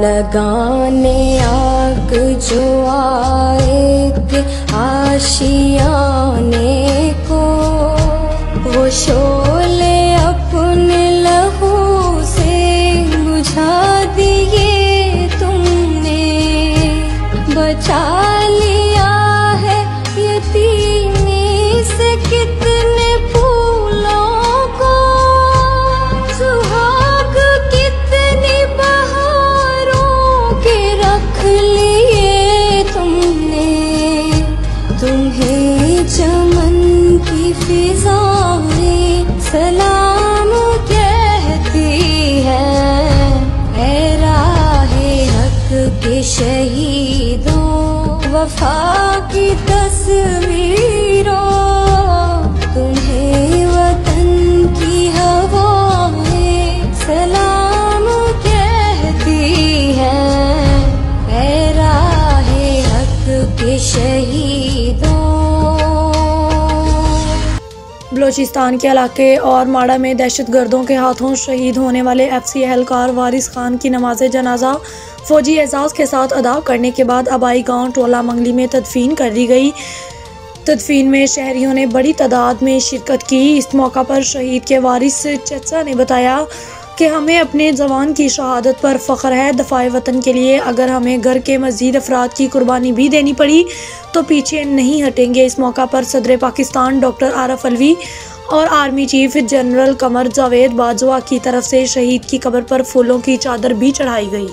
लगाने आग जो आए थे आशियाने को, वो शोले अपने लहू से बुझा दिए तुमने। बचा लिया है यतीमी से कितने फूलों को, सुहाग कितनी बहारों के रख लिए तुमने। तुम्हें चमन की फिजाएं सलाम कहती है, ऐ राहे हक के शहीदों वफा की तस्वीरों। तुम्हें वतन की हवाएं सलाम कहती है, ऐ राहे हक के शहीदों। बलोचिस्तान के इलाके और माड़ा में दहशतगर्दों के हाथों शहीद होने वाले FC एहलकार वारिस खान की नमाज जनाजा फौजी एजाज़ के साथ अदा करने के बाद आबाई गांव टोला मंगली में तदफीन कर दी गई। तदफीन में शहरियों ने बड़ी तादाद में शिरकत की। इस मौका पर शहीद के वारिस चचा ने बताया कि हमें अपने जवान की शहादत पर फ़ख्र है। दफ़ाए वतन के लिए अगर हमें घर के मज़ीद अफराद की कुर्बानी भी देनी पड़ी तो पीछे नहीं हटेंगे। इस मौका पर सदर पाकिस्तान डॉक्टर आरफ अलवी और army chief general Qamar Javed Bajwa की तरफ से शहीद की कब्र पर फूलों की चादर भी चढ़ाई गई।